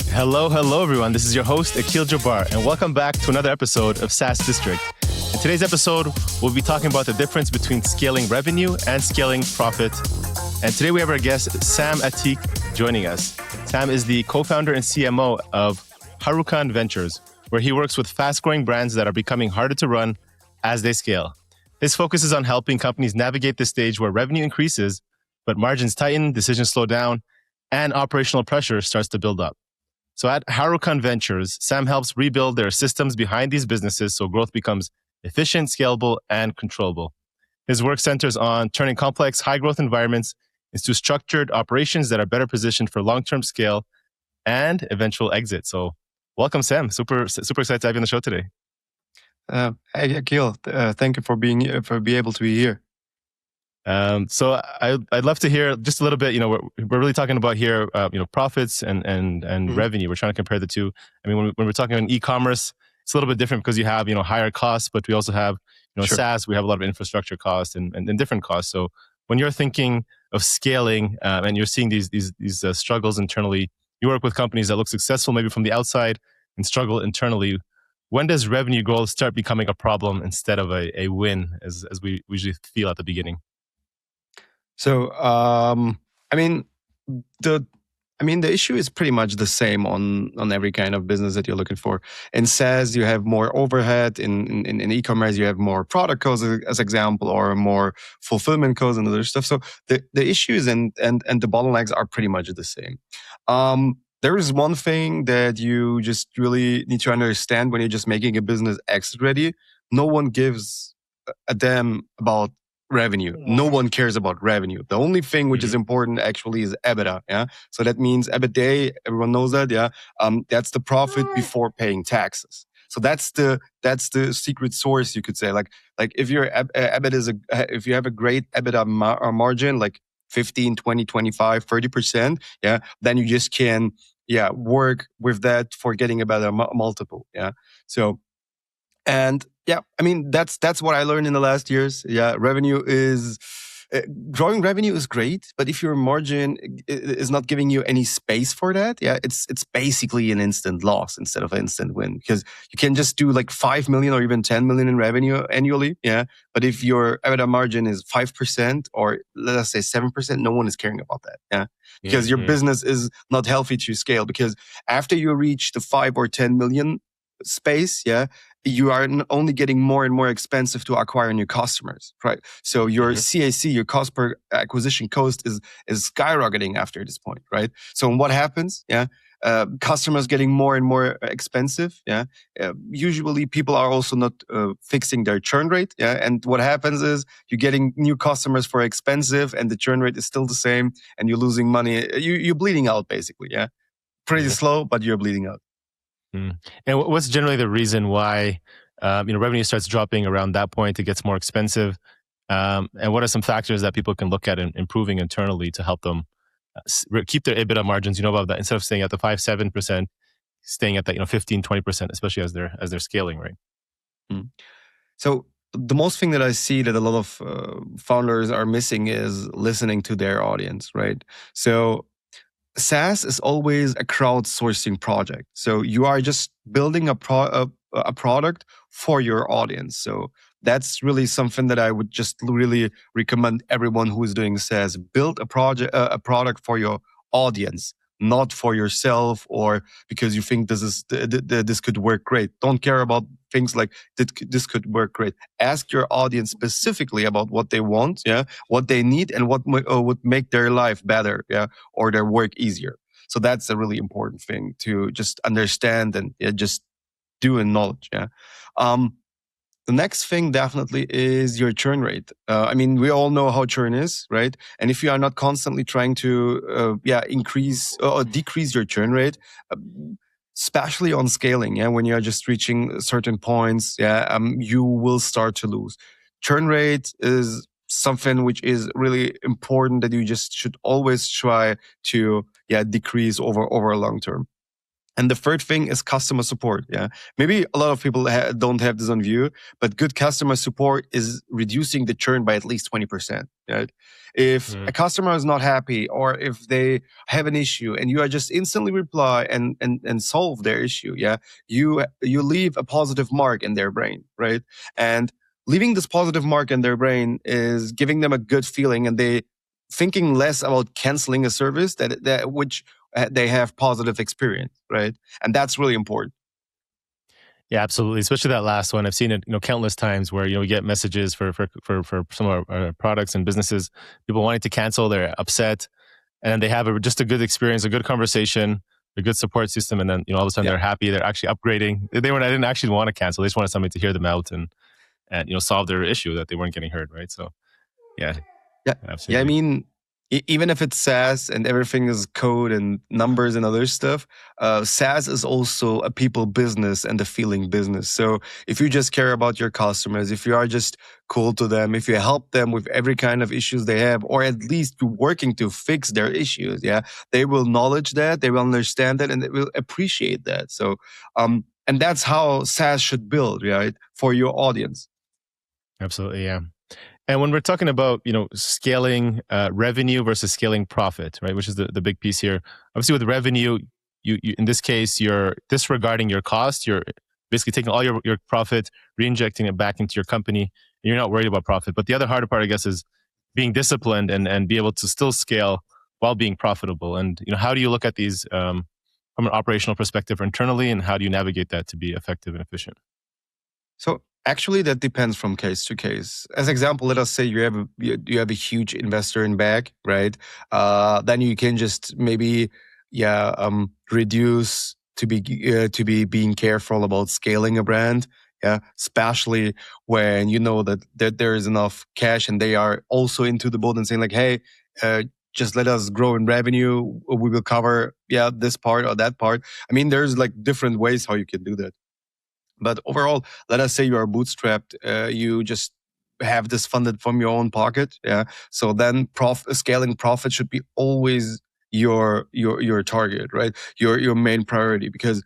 Hello, everyone. This is your host, Akil Jabbar, and welcome back to another episode of SaaS District. In today's episode, we'll be talking about the difference between scaling revenue and scaling profit. And today we have our guest, Cem Atik, joining us. Cem is the co-founder and CMO of Harucon Ventures, where he works with fast-growing brands that are becoming harder to run as they scale. His focus is on helping companies navigate the stage where revenue increases, but margins tighten, decisions slow down, and operational pressure starts to build up. So at Harucon Ventures, Cem helps rebuild their systems behind these businesses so growth becomes efficient, scalable, and controllable. His work centers on turning complex, high-growth environments into structured operations that are better positioned for long-term scale and eventual exit. So welcome, Cem. Super excited to have you on the show today. Hey, Akil. Thank you for being able to be here. So I'd love to hear just a little bit. We're really talking about here, profits and revenue. We're trying to compare the two. I mean, when we're talking on eCommerce, it's a little bit different because you have higher costs, but we also have Sure. SaaS. We have a lot of infrastructure costs and different costs. So when you're thinking of scaling and you're seeing these struggles internally, you work with companies that look successful maybe from the outside and struggle internally. When does revenue growth start becoming a problem instead of a win, as we usually feel at the beginning? So, the issue is pretty much the same on every kind of business that you're looking for. In SaaS, you have more overhead. In e-commerce, you have more product costs, as example, or more fulfillment costs and other stuff. So the issues and the bottlenecks are pretty much the same. There is one thing that you just really need to understand when you're just making a business exit ready. No one gives a damn about revenue. No one cares about revenue. The only thing which is important actually is EBITDA. Yeah. So that means EBITDA, everyone knows that. Yeah. That's the profit before paying taxes. So that's the secret source, you could say. Like if your EBITDA if you have a great EBITDA margin, like 15, 20, 25, 30%, yeah, then you just can, work with that for getting a better multiple. Yeah. So, and that's what I learned in the last years. Yeah, growing revenue is great, but if your margin is not giving you any space for that, it's basically an instant loss instead of an instant win, because you can just do like 5 million or even 10 million in revenue annually. Yeah, but if your EBITDA margin is 5% or let us say 7%, no one is caring about that. Yeah, because your business is not healthy to scale. Because after you reach the 5 or 10 million space, you are only getting more and more expensive to acquire new customers, right? So your CAC, your cost per acquisition cost is skyrocketing after this point, right? So what happens? Customers getting more and more expensive. Usually people are also not fixing their churn rate. And what happens is you're getting new customers for expensive and the churn rate is still the same and you're losing money. You're bleeding out basically. Pretty slow, but you're bleeding out. And what's generally the reason why revenue starts dropping around that point? It gets more expensive. And what are some factors that people can look at in improving internally to help them keep their EBITDA margins, above that, instead of staying at the 5-7%, staying at that 15-20%, especially as they're scaling, right? So the most thing that I see that a lot of founders are missing is listening to their audience, right? So SaaS is always a crowdsourcing project. So you are just building a product for your audience. So that's really something that I would just really recommend everyone who is doing SaaS. Build a product for your audience, not for yourself or because you think this could work great. Don't care about things like this could work great. Ask your audience specifically about what they want, what they need, and what would make their life better, or their work easier. So that's a really important thing to just understand and just do in knowledge. The next thing definitely is your churn rate. We all know how churn is, right? And if you are not constantly trying to increase or decrease your churn rate, especially on scaling, when you are just reaching certain points, you will start to lose. Churn rate is something which is really important that you just should always try to decrease over a long term. And the third thing is customer support. Yeah, maybe a lot of people don't have this on view, but good customer support is reducing the churn by at least 20%. Right? If a customer is not happy, or if they have an issue, and you are just instantly reply and solve their issue, yeah, you leave a positive mark in their brain, right? And leaving this positive mark in their brain is giving them a good feeling, and they thinking less about canceling a service that which they have positive experience, right? And that's really important. Yeah, absolutely. Especially that last one. I've seen it, countless times where, we get messages for some of our products and businesses, people wanting to cancel, they're upset, and they have just a good experience, a good conversation, a good support system. And then, all of a sudden they're happy, they're actually upgrading. I didn't actually want to cancel. They just wanted somebody to hear them out and solve their issue that they weren't getting heard. Right. So yeah, Yeah. absolutely. Yeah. I mean, even if it's SaaS and everything is code and numbers and other stuff, SaaS is also a people business and a feeling business. So if you just care about your customers, if you are just cool to them, if you help them with every kind of issues they have, or at least you're working to fix their issues, yeah, they will acknowledge that, they will understand that, and they will appreciate that. So, and that's how SaaS should build, right, for your audience. Absolutely, yeah. And when we're talking about, scaling revenue versus scaling profit, right, which is the big piece here. Obviously, with revenue, you in this case, you're disregarding your cost. You're basically taking all your profit, re-injecting it back into your company, and you're not worried about profit. But the other harder part, I guess, is being disciplined and be able to still scale while being profitable. And, how do you look at these from an operational perspective internally, and how do you navigate that to be effective and efficient? So actually, that depends from case to case. As example, let us say you have a huge investor in back, right? Then you can just maybe reduce to be being careful about scaling a brand. Yeah, especially when you know that there is enough cash and they are also into the boat and saying like, hey, just let us grow in revenue. We will cover this part or that part. I mean, there's like different ways how you can do that. But overall, let us say you are bootstrapped, you just have this funded from your own pocket. Yeah. So then scaling profit should be always your target, right? Your main priority, because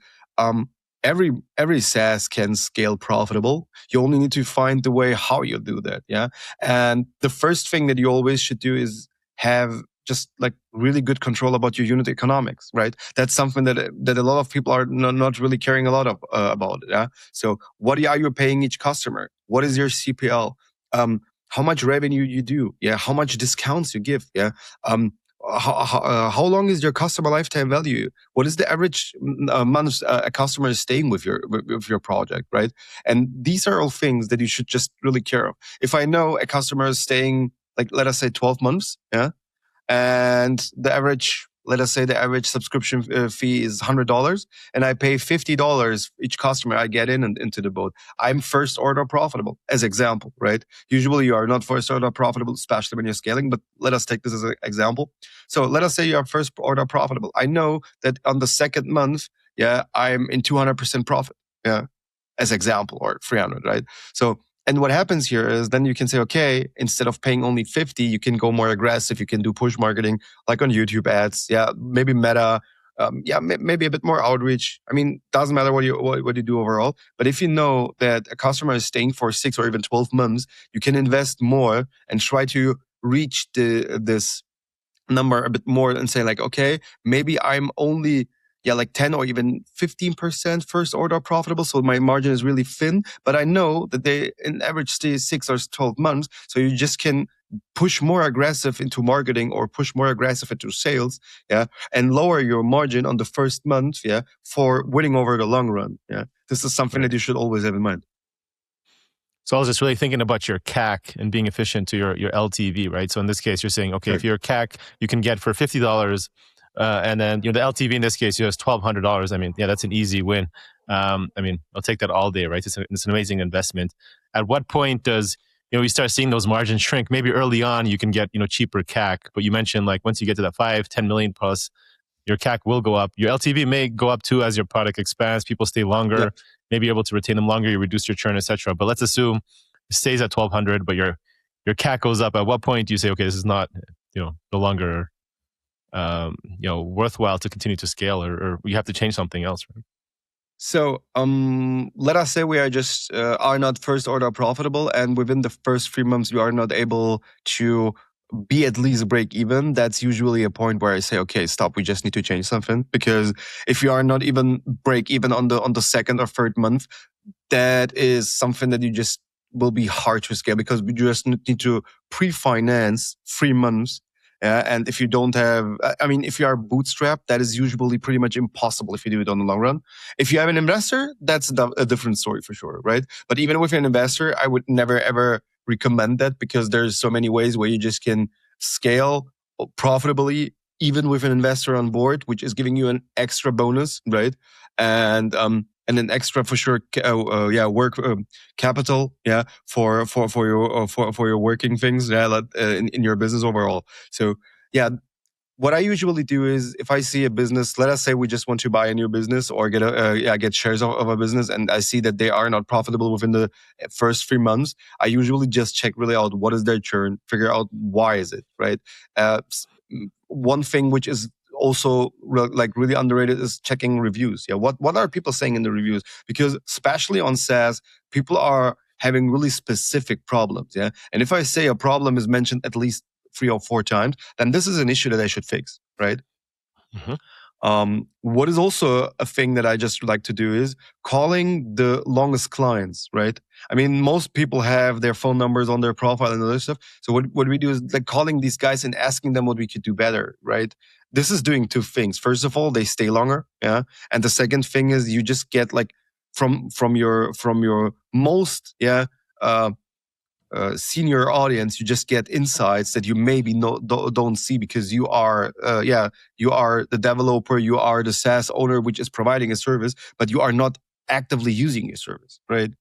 every SaaS can scale profitable. You only need to find the way how you do that. Yeah. And the first thing that you always should do is have just like really good control about your unit economics, right? That's something that a lot of people are not really caring a lot of about. Yeah. So what are you paying each customer? What is your CPL? How much revenue you do? Yeah. How much discounts you give? Yeah. How long is your customer lifetime value? What is the average months a customer is staying with your project, right? And these are all things that you should just really care of. If I know a customer is staying, like, let us say 12 months, yeah, and let us say the average subscription fee is $100, and I pay $50 each customer I get into the boat, I'm first order profitable, as example, right? Usually you are not first order profitable, especially when you're scaling, but let us take this as an example. So let us say you are first order profitable. I know that on the second month, yeah, I'm in 200% profit, yeah, as example, or 300, right? So, and what happens here is then you can say, okay, instead of paying only 50, you can go more aggressive. You can do push marketing, like on YouTube ads. Yeah, maybe Meta. Maybe a bit more outreach. I mean, doesn't matter what you do overall. But if you know that a customer is staying for 6 or even 12 months, you can invest more and try to reach this number a bit more and say like, okay, maybe I'm only like 10 or even 15% first order profitable. So my margin is really thin, but I know that they in average stay 6 or 12 months. So you just can push more aggressive into marketing or push more aggressive into sales, yeah, and lower your margin on the first month, yeah, for winning over the long run. Yeah. This is something that you should always have in mind. So I was just really thinking about your CAC and being efficient to your LTV, right? So in this case, you're saying, okay, if your CAC you can get for $50, and then the LTV in this case is $1,200. I mean, yeah, that's an easy win. I mean, I'll take that all day, right? It's an amazing investment. At what point does you start seeing those margins shrink? Maybe early on you can get cheaper CAC, but you mentioned like once you get to that 5-10 million plus, your CAC will go up. Your LTV may go up too as your product expands. People stay longer. Maybe you're able to retain them longer. You reduce your churn, etc. But let's assume it stays at 1,200, but your CAC goes up. At what point do you say, okay, this is not no longer worthwhile to continue to scale, or you have to change something else, right? So let us say we are just are not first order profitable, and within the first 3 months you are not able to be at least break even. That's usually a point where I say, okay, stop. We just need to change something, because if you are not even break even on the second or third month, that is something that you just will be hard to scale, because we just need to pre-finance 3 months. And if you don't have, I mean, if you are bootstrapped, that is usually pretty much impossible if you do it on the long run. If you have an investor, that's a different story for sure, right? But even with an investor, I would never ever recommend that, because there's so many ways where you just can scale profitably, even with an investor on board, which is giving you an extra bonus, right? And an extra for sure, work capital, for your working things, in your business overall. So what I usually do is, if I see a business, let us say we just want to buy a new business or get shares of a business, and I see that they are not profitable within the first 3 months, I usually just check really out what is their churn, figure out why is it, right? One thing which is also really underrated is checking reviews. What are people saying in the reviews? Because especially on SaaS, people are having really specific problems. And if I say a problem is mentioned at least 3 or 4 times, then this is an issue that I should fix, right? Mm-hmm. What is also a thing that I just like to do is calling the longest clients, right? I mean, most people have their phone numbers on their profile and other stuff. So what we do is like calling these guys and asking them what we could do better, right? This is doing 2 things. First of all, they stay longer, and the second thing is you just get like from your most senior audience, you just get insights that you maybe don't see, because you are the developer, you are the SaaS owner which is providing a service, but you are not actively using your service, right?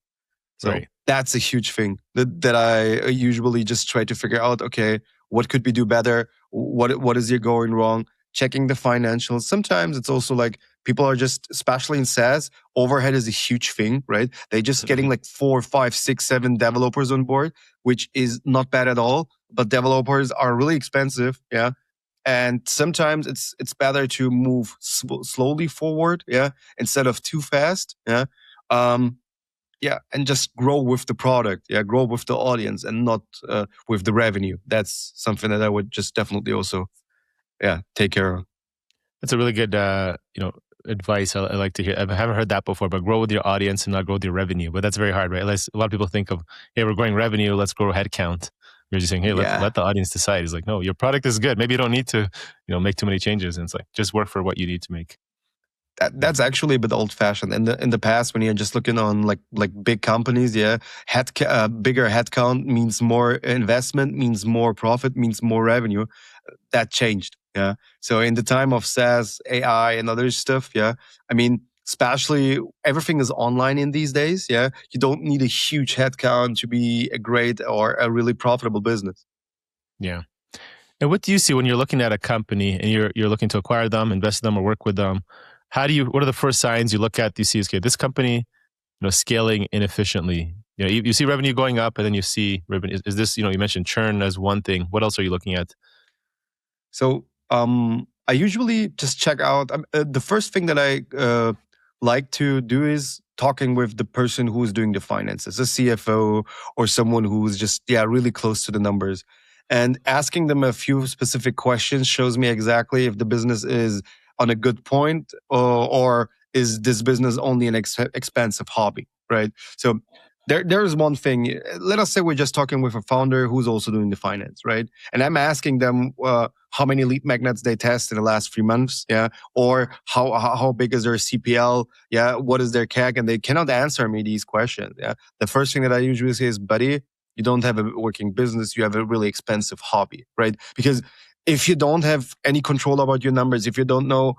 So that's a huge thing that I usually just try to figure out. Okay, what could we do better? What is here going wrong? Checking the financials. Sometimes it's also like people are just, especially in SaaS, overhead is a huge thing, right? They're just getting like 4, 5, 6, 7 developers on board, which is not bad at all. But developers are really expensive, and sometimes it's better to move slowly forward, instead of too fast, and just grow with the product, grow with the audience, and not with the revenue. That's something that I would just definitely also, take care of. That's a really good, advice. I like to hear. I haven't heard that before, but grow with your audience and not grow with your revenue. But that's very hard, right? A lot of people think of, hey, we're growing revenue, let's grow headcount. You're just saying, hey, let the audience decide. It's like, no, your product is good. Maybe you don't need to, make too many changes. And it's like, just work for what you need to make. That's actually a bit old fashioned. In the past, when you're just looking on like big companies, bigger headcount means more investment, means more profit, means more revenue. That changed. So in the time of SaaS, AI, and other stuff, I mean, especially everything is online in these days. You don't need a huge headcount to be a great or a really profitable business. Yeah. And what do you see when you're looking at a company and you're looking to acquire them, invest in them, or work with them? What are the first signs you look at? You see, okay, this company, scaling inefficiently. You see revenue going up, and then you see revenue. Is this, you mentioned churn as one thing. What else are you looking at? So I usually just check out. The first thing that I like to do is talking with the person who's doing the finances, a CFO or someone who's just really close to the numbers, and asking them a few specific questions shows me exactly if the business is on a good point, or is this business only an expensive hobby, right? So there's one thing. Let us say we're just talking with a founder who's also doing the finance, right? And I'm asking them how many lead magnets they test in the last 3 months, or how big is their CPL, what is their CAC, and they cannot answer me these questions. The first thing that I usually say is, buddy, you don't have a working business, you have a really expensive hobby, right? Because if you don't have any control about your numbers, if you don't know,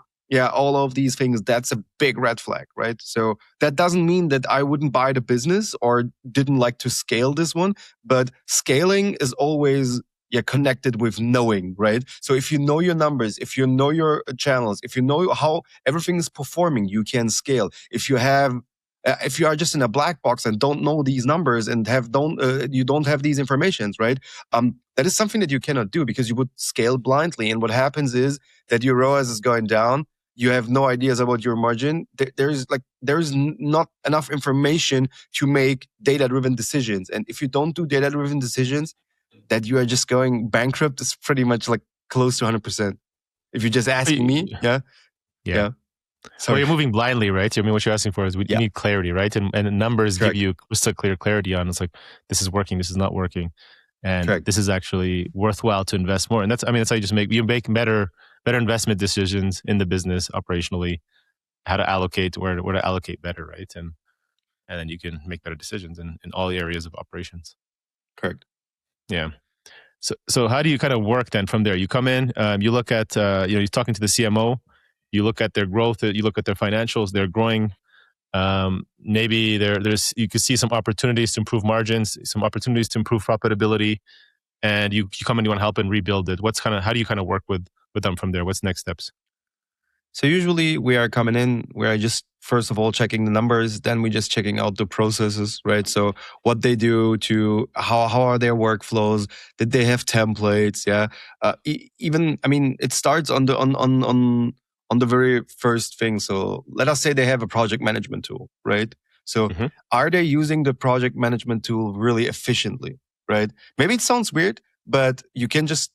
all of these things, that's a big red flag, right? So that doesn't mean that I wouldn't buy the business or didn't like to scale this one, but scaling is always connected with knowing, right? So if you know your numbers, if you know your channels, if you know how everything is performing, you can scale. If you have If you are just in a black box and don't know these numbers and you don't have these informations, right? That is something that you cannot do because you would scale blindly. And what happens is that your ROAS is going down. You have no ideas about your margin. There's not enough information to make data-driven decisions. And if you don't do data-driven decisions, that you are just going bankrupt is pretty much like close to 100%. If you're just asking me, yeah. Well, you're moving blindly, right? I mean, what you're asking for is you need clarity, right? And numbers give you crystal clear clarity on, it's like, this is working, this is not working. And this is actually worthwhile to invest more. And that's how you make better investment decisions in the business operationally, how to allocate, where to allocate better, right? And then you can make better decisions in all the areas of operations. Correct. Yeah. So how do you kind of work then from there? You come in, you look at, you're talking to the CMO, you look at their growth, you look at their financials, they're growing. Maybe there's you could see some opportunities to improve margins, some opportunities to improve profitability, and you come and you want to help and rebuild it. How do you kind of work with them from there? What's next steps? So usually we are coming in, we are just first of all checking the numbers, then we just checking out the processes, right? So what they do to how are their workflows? Did they have templates? Yeah. It starts on the very first thing. So let us say they have a project management tool, right? So are they using the project management tool really efficiently, right? Maybe it sounds weird, but you can just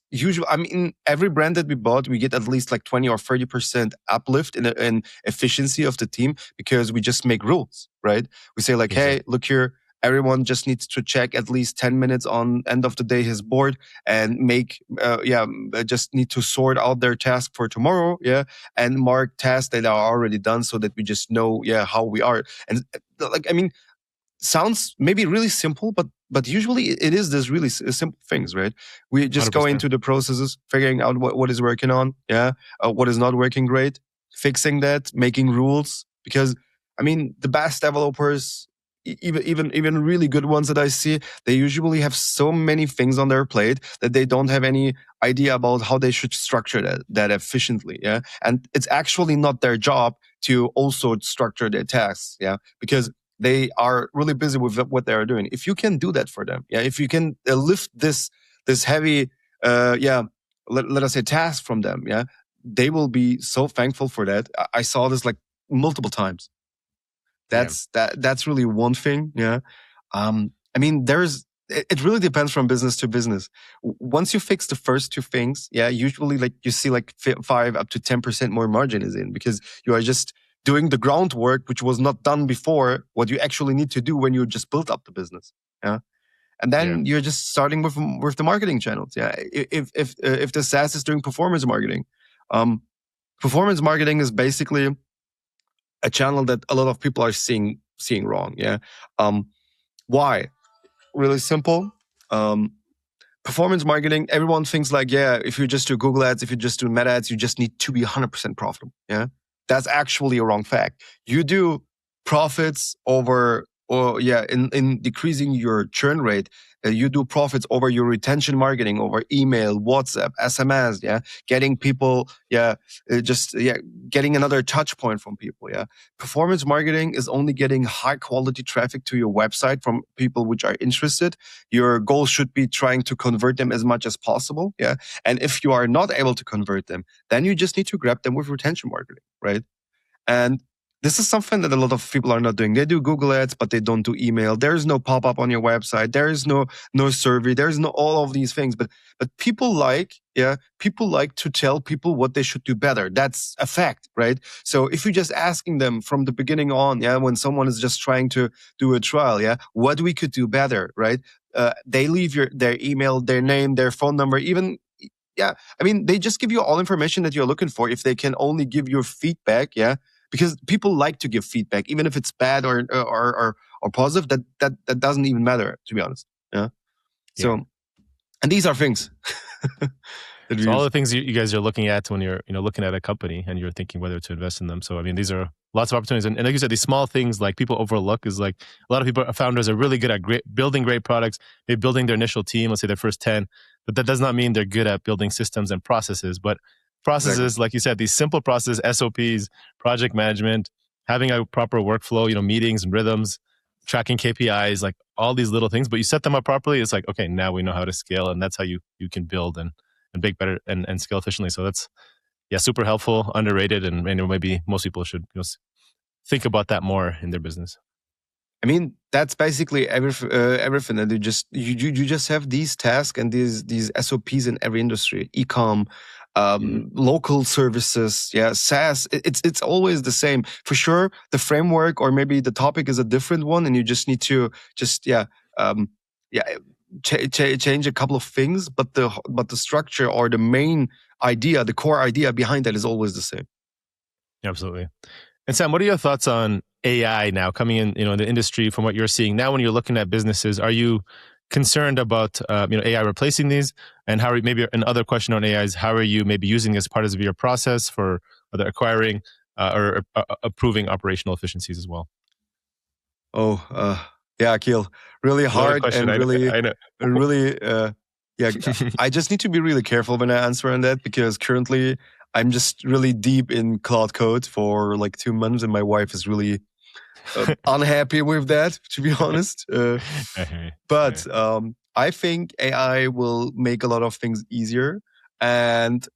every brand that we bought, we get at least like 20 or 30% uplift in efficiency of the team because we just make rules, right? We say like, hey, look here, everyone just needs to check at least 10 minutes on end of the day his board and just need to sort out their task for tomorrow, and mark tasks that are already done so that we just know, how we are. And sounds maybe really simple, but usually it is this really simple things, right? We just 100%. Go into the processes, figuring out what is working on, what is not working great, fixing that, making rules. Because the best developers, even really good ones that I see, they usually have so many things on their plate that they don't have any idea about how they should structure that efficiently, And it's actually not their job to also structure their tasks, because they are really busy with what they are doing. If you can do that for them, if you can lift this heavy, let us say task from them, they will be so thankful for that. I saw this like multiple times. That's really one thing. It really depends from business to business. Once you fix the first two things, usually like you see like 5 up to 10% more margin is in because you are just doing the groundwork, which was not done before, what you actually need to do when you just built up the business. And then you're just starting with the marketing channels. If the SaaS is doing performance marketing is basically a channel that a lot of people are seeing wrong. Why? Really simple. Performance marketing, everyone thinks like, if you just do Google ads, if you just do Meta ads, you just need to be 100% profitable. That's actually a wrong fact. You do profits in decreasing your churn rate. You do profits over your retention marketing, over email, WhatsApp, SMS, getting people, getting another touch point from people, Performance marketing is only getting high quality traffic to your website from people which are interested. Your goal should be trying to convert them as much as possible, And if you are not able to convert them, then you just need to grab them with retention marketing, right? And this is something that a lot of people are not doing. They do Google ads, but they don't do email. There is no pop-up on your website. There is no survey. There is no all of these things. But people like to tell people what they should do better. That's a fact, right? So if you're just asking them from the beginning on, when someone is just trying to do a trial, what we could do better, right? They leave their email, their name, their phone number, even. They just give you all information that you're looking for if they can only give you feedback, because people like to give feedback, even if it's bad or positive. That doesn't even matter, to be honest. So, and these are things. So all the things you guys are looking at when you're looking at a company and you're thinking whether to invest in them. So these are lots of opportunities, and like you said, these small things like people overlook is like a lot of founders are really good at building great products. They're building their initial team, let's say their first 10, but that does not mean they're good at building systems and processes. But processes, like you said, these simple processes, SOPs, project management, having a proper workflow, meetings and rhythms, tracking KPIs, like all these little things, but you set them up properly. It's like, okay, now we know how to scale, and that's how you can build and make better and scale efficiently. So that's, super helpful, underrated, and maybe most people should think about that more in their business. I mean, that's basically everything. And you just have these tasks and these SOPs in every industry, e-com, local services, SaaS. It's always the same. For sure, the framework or maybe the topic is a different one, and you just need to change a couple of things, but the structure or the main idea, the core idea behind that is always the same. Absolutely. And Cem, what are your thoughts on AI now coming in, in the industry from what you're seeing now when you're looking at businesses? Are you concerned about, AI replacing these? And how are you, maybe another question on AI is, how are you maybe using it as part of your process for either acquiring or improving operational efficiencies as well? Akil, really hard question, and really, I know. really, I just need to be really careful when I answer on that, because currently I'm just really deep in cloud code for like 2 months, and my wife is really unhappy with that, to be honest. But I think AI will make a lot of things easier and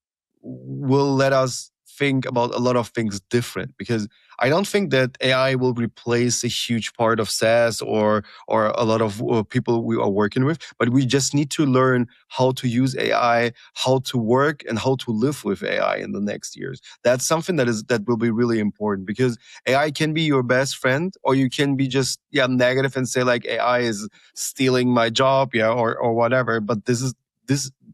will let us think about a lot of things different, because I don't think that AI will replace a huge part of SaaS or a lot of people we are working with, but we just need to learn how to use AI, how to work, and how to live with AI in the next years. That's something that will be really important, because AI can be your best friend, or you can be just negative and say like AI is stealing my job, or whatever. But this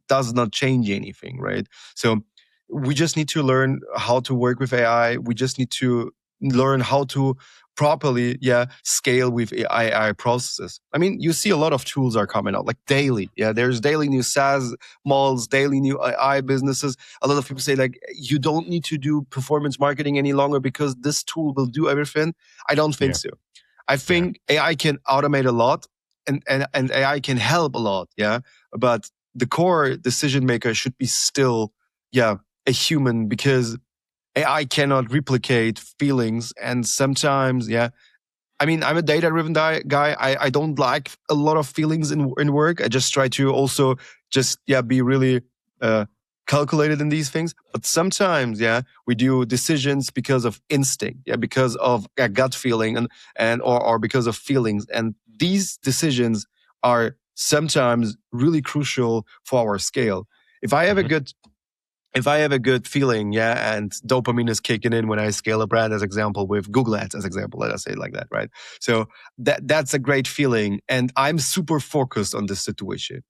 does not change anything, right? So we just need to learn how to work with AI. We just need to learn how to properly scale with AI processes. I mean, you see a lot of tools are coming out like daily. There's daily new SaaS models, daily new AI businesses. A lot of people say like, you don't need to do performance marketing any longer because this tool will do everything. I don't think so. I think AI can automate a lot, and AI can help a lot. But the core decision maker should be still a human, because AI cannot replicate feelings. And sometimes, I mean, I'm a data-driven guy. I don't like a lot of feelings in work. I just try to also just be really calculated in these things. But sometimes, we do decisions because of instinct, because of a gut feeling or because of feelings. And these decisions are sometimes really crucial for our scale. If I have a good feeling, and dopamine is kicking in when I scale a brand, as example, with Google Ads as example, let us say it like that, right? So that's a great feeling, and I'm super focused on this situation,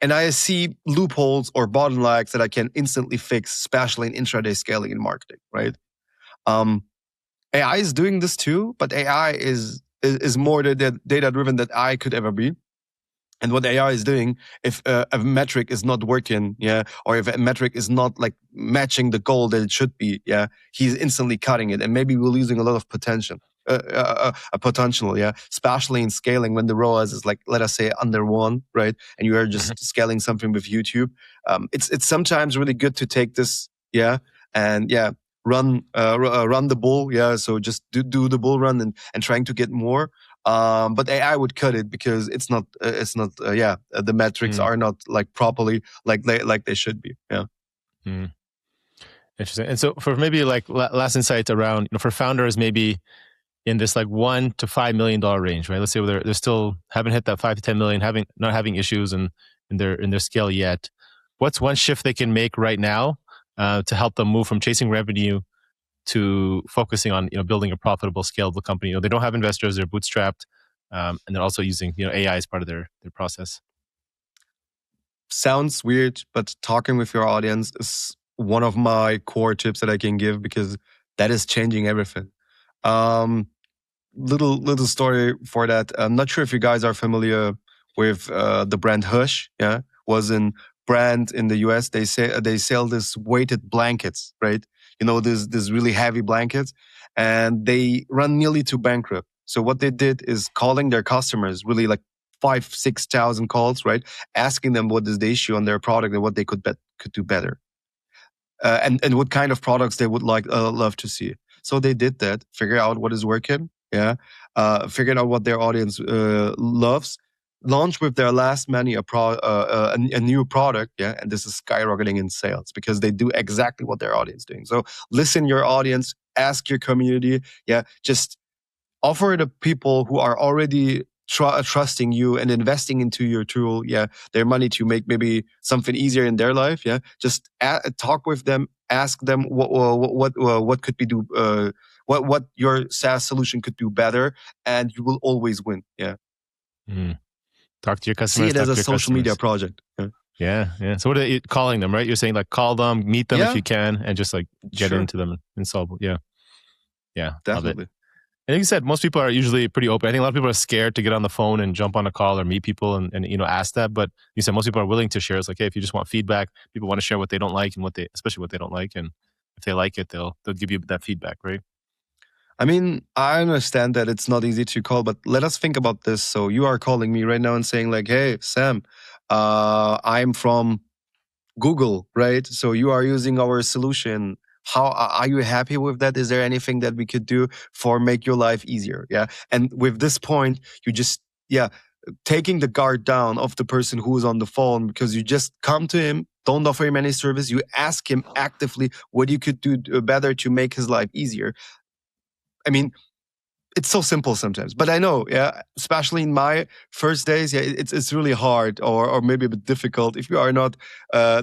and I see loopholes or bottlenecks that I can instantly fix, especially in intraday scaling and marketing, right? AI is doing this too, but AI is more data driven than I could ever be. And what AI is doing, if a metric is not working, or if a metric is not like matching the goal that it should be, he's instantly cutting it, and maybe we're losing a lot of potential, especially in scaling when the ROAS is like, let us say, under 1, right? And you are just scaling something with YouTube. It's sometimes really good to take this, and run the bull, so just do the bull run and trying to get more. But AI would cut it because it's not the metrics are not like properly like they should be. Interesting. And so for maybe like last insights around, for founders, maybe in this like $1 to $5 million range, right? Let's say they're still haven't hit that 5 to 10 million, not having issues in their scale yet. What's one shift they can make right now to help them move from chasing revenue to focusing on building a profitable, scalable company? They don't have investors; they're bootstrapped, and they're also using AI as part of their process. Sounds weird, but talking with your audience is one of my core tips that I can give, because that is changing everything. Little story for that. I'm not sure if you guys are familiar with the brand Hush. Was in brand in the US. They sell this weighted blankets, right? This really heavy blankets, and they run nearly to bankrupt. So what they did is calling their customers, really like 5,000-6,000 calls, right? Asking them what is the issue on their product and what they could do better, and what kind of products they would love to see. So they did that, figure out what is working, figured out what their audience loves, launch with their last money a new product, and this is skyrocketing in sales because they do exactly what their audience is doing. So listen your audience, ask your community, just offer the people who are already trusting you and investing into your tool, their money to make maybe something easier in their life, just talk with them, ask them what could be do what your SaaS solution could do better, and you will always win. Talk to your See customers. it as Talk a to your social customers. media project. Yeah. So what are you calling them, right? You're saying like call them, meet them if you can, and just like get into them and solve. Yeah, definitely. Love it. And like you said, most people are usually pretty open. I think a lot of people are scared to get on the phone and jump on a call or meet people and ask that. But you said most people are willing to share. It's like, hey, if you just want feedback, people want to share what they don't like and especially what they don't like, and if they like it, they'll give you that feedback, right? I mean, I understand that it's not easy to call, but let us think about this. So you are calling me right now and saying like, hey, Cem, I'm from Google, right? So you are using our solution. How are you happy with that? Is there anything that we could do for make your life easier? Yeah. And with this point, you just, taking the guard down of the person who is on the phone, because you just come to him, don't offer him any service. You ask him actively what you could do better to make his life easier. I mean, it's so simple sometimes, but I know, especially in my first days, it's really hard or maybe a bit difficult if you are not a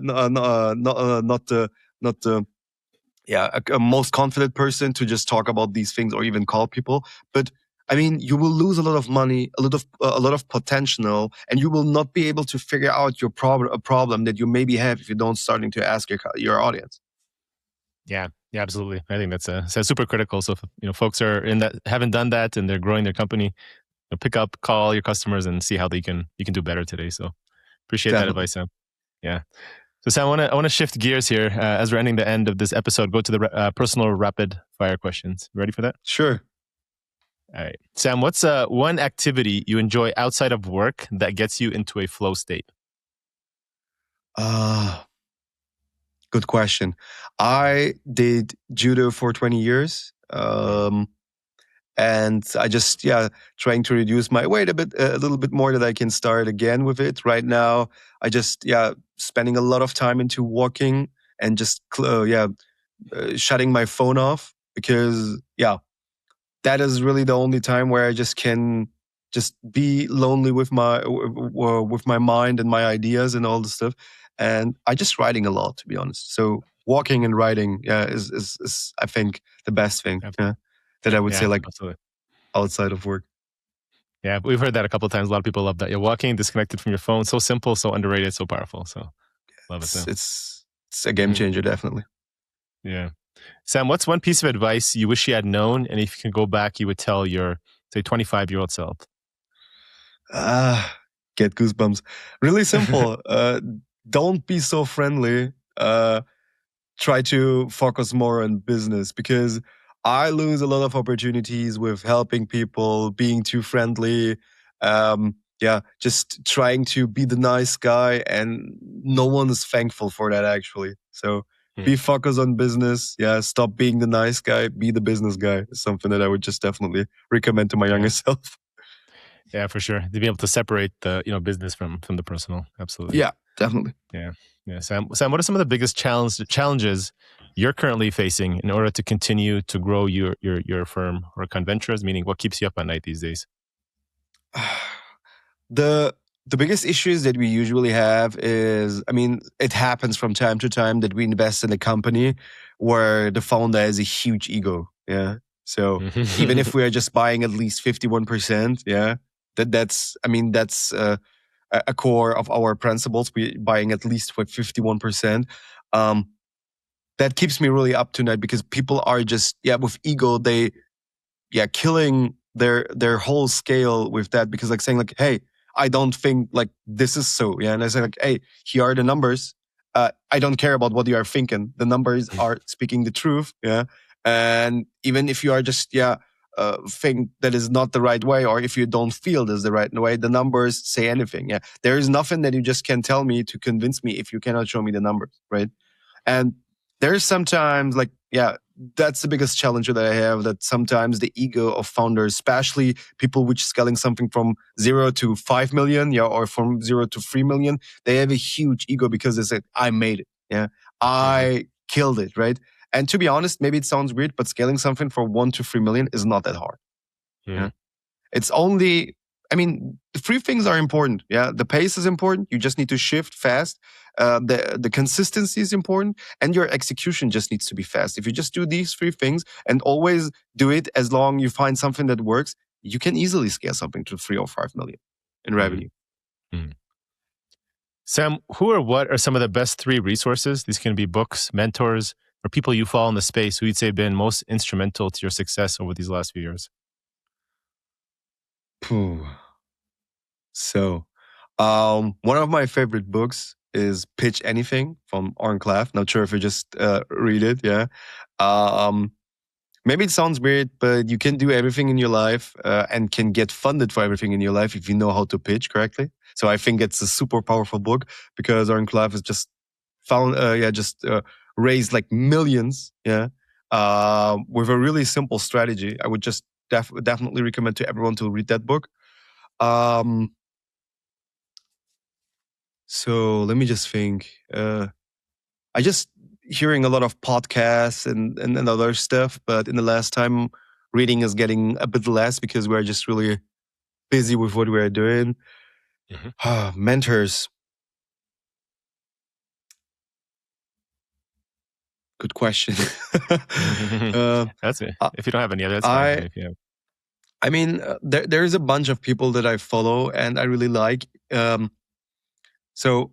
most confident person to just talk about these things or even call people. But I mean, you will lose a lot of money, a lot of potential, and you will not be able to figure out a problem that you maybe have if you don't starting to ask your audience. Yeah, absolutely. I think that's super critical. So if folks are haven't done that and they're growing their company, pick up, call your customers and see how you can do better today. So appreciate that advice, Sam. Yeah. So Sam, I want to shift gears here as we're ending the end of this episode. Go to the personal rapid fire questions. Ready for that? Sure. All right, Sam. What's one activity you enjoy outside of work that gets you into a flow state? Good question. I did judo for 20 years. And I just, trying to reduce my weight a little bit more that I can start again with it. Right now, I just, spending a lot of time into walking and just, shutting my phone off because, that is really the only time where I just can just be lonely with my mind and my ideas and all the stuff. And I just writing a lot, to be honest. So walking and writing, is I think the best thing. That I would say, like, absolutely. Outside of work. Yeah, we've heard that a couple of times. A lot of people love that. You're walking, disconnected from your phone. So simple, so underrated, so powerful. So love it. It's a game changer, definitely. Yeah. Sam, what's one piece of advice you wish you had known, and if you can go back, you would tell your, say, 25-year-old self? Get goosebumps. Really simple. Don't be so friendly. Try to focus more on business, because I lose a lot of opportunities with helping people, being too friendly. Just trying to be the nice guy, and no one is thankful for that, actually. So be focused on business. Stop being the nice guy. Be the business guy. It's something that I would just definitely recommend to my younger self. Yeah, for sure. To be able to separate the business from the personal. Absolutely. Yeah, definitely. Yeah. Sam, what are some of the biggest challenges you're currently facing in order to continue to grow your firm, Harucon Ventures? Meaning, what keeps you up at night these days? The biggest issues that we usually have is, I mean, it happens from time to time that we invest in a company where the founder has a huge ego. Yeah. So even if we are just buying at least 51%, that's a core of our principles. We buying at least with 51%. That keeps me really up tonight, because people are just, with ego, they, killing their whole scale with that, because like saying like, hey, I don't think like this is so. And I say like, hey, here are the numbers. I don't care about what you are thinking. The numbers are speaking the truth. And even if you are just, think that is not the right way, or if you don't feel this the right way, the numbers say anything. There is nothing that you just can tell me to convince me if you cannot show me the numbers, right? And there's sometimes like, that's the biggest challenge that I have, that sometimes the ego of founders, especially people which scaling something from 0 to 5 million, or from 0 to 3 million, they have a huge ego because they said, I made it. Yeah. I killed it. Right. And to be honest, maybe it sounds weird, but scaling something from 1 to 3 million is not that hard. Yeah. It's only, the three things are important. Yeah. The pace is important. You just need to shift fast. The consistency is important, and your execution just needs to be fast. If you just do these three things and always do it, as long you find something that works, you can easily scale something to 3 or 5 million in revenue. Cem, who or what are some of the best 3 resources? These can be books, mentors, or people you follow in the space who you'd say have been most instrumental to your success over these last few years. So, one of my favorite books is Pitch Anything from Oren Klaff. Not sure if you just read it. Yeah. Maybe it sounds weird, but you can do everything in your life and can get funded for everything in your life if you know how to pitch correctly. So I think it's a super powerful book, because Oren Klaff has just raised like millions. Yeah. With a really simple strategy. I would just definitely recommend to everyone to read that book. So let me just think. I just hearing a lot of podcasts and other stuff, but in the last time, reading is getting a bit less because we're just really busy with what we're doing. Mentors. Good question. That's it. If you don't have any other, that's fine. There's a bunch of people that I follow and I really like. So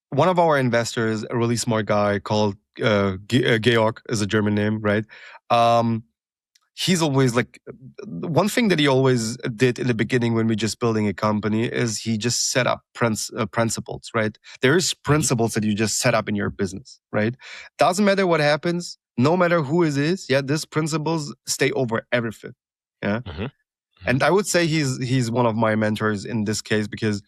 one of our investors, a really smart guy called Georg, is a German name, right? He's always like, one thing that he always did in the beginning when we're just building a company is he just set up principles, right? There's principles that you just set up in your business, right? Doesn't matter what happens, no matter who it is, these principles stay over everything, yeah? And I would say he's one of my mentors in this case, because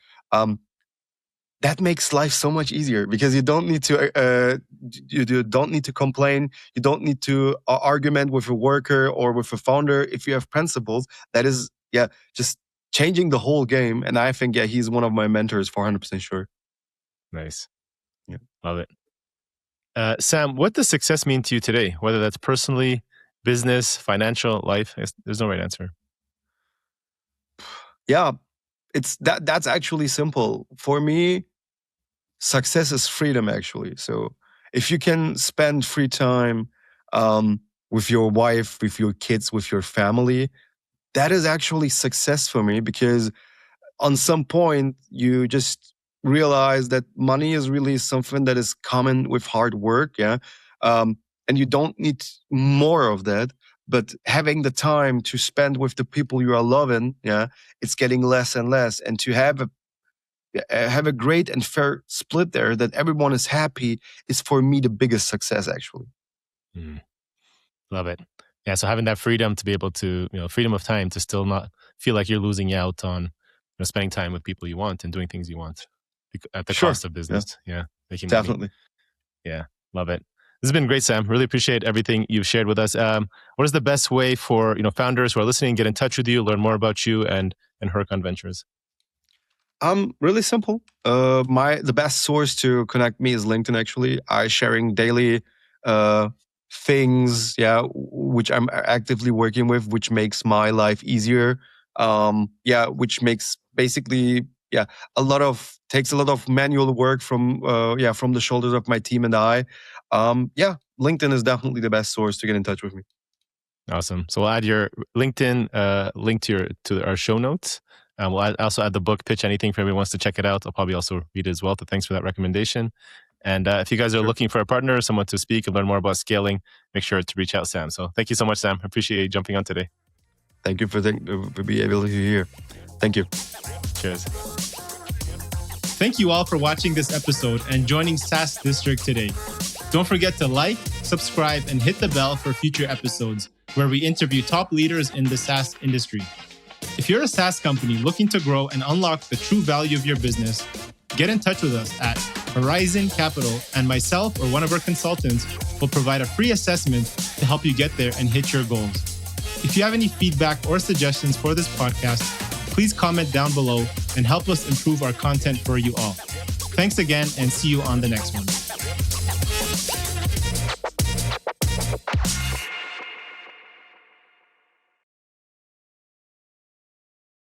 that makes life so much easier, because you don't need to you don't need to complain. You don't need to argument with a worker or with a founder. If you have principles, that is just changing the whole game. And I think he's one of my mentors for 100% sure. Nice. Yeah, love it. Sam, what does success mean to you today? Whether that's personally, business, financial, life? There's no right answer. Yeah. That's actually simple. For me, success is freedom, actually. So if you can spend free time with your wife, with your kids, with your family, that is actually success for me, because on some point you just realize that money is really something that is common with hard work. Yeah. And you don't need more of that. But having the time to spend with the people you are loving, it's getting less and less. And to have a great and fair split there, that everyone is happy, is for me the biggest success, actually. Love it. Yeah, so having that freedom to be able to, freedom of time to still not feel like you're losing out on spending time with people you want and doing things you want at the cost of business. Yeah, making definitely money. Yeah, love it. This has been great, Sam. Really appreciate everything you've shared with us. What is the best way for founders who are listening, get in touch with you, learn more about you and Harucon Ventures? Really simple. The best source to connect me is LinkedIn. Actually, I sharing daily things, which I'm actively working with, which makes my life easier. Which makes basically takes a lot of manual work from the shoulders of my team and I. LinkedIn is definitely the best source to get in touch with me. Awesome. So we'll add your LinkedIn link to our show notes. We'll also add the book, Pitch Anything, for everyone who wants to check it out. I'll probably also read it as well. So thanks for that recommendation. And if you guys are looking for a partner, someone to speak and learn more about scaling, make sure to reach out, Sam. So thank you so much, Sam. I appreciate you jumping on today. Thank you for being able to hear. Thank you. Cheers. Thank you all for watching this episode and joining SaaS District today. Don't forget to like, subscribe, and hit the bell for future episodes where we interview top leaders in the SaaS industry. If you're a SaaS company looking to grow and unlock the true value of your business, get in touch with us at Horizon Capital, and myself or one of our consultants will provide a free assessment to help you get there and hit your goals. If you have any feedback or suggestions for this podcast, please comment down below and help us improve our content for you all. Thanks again and see you on the next one.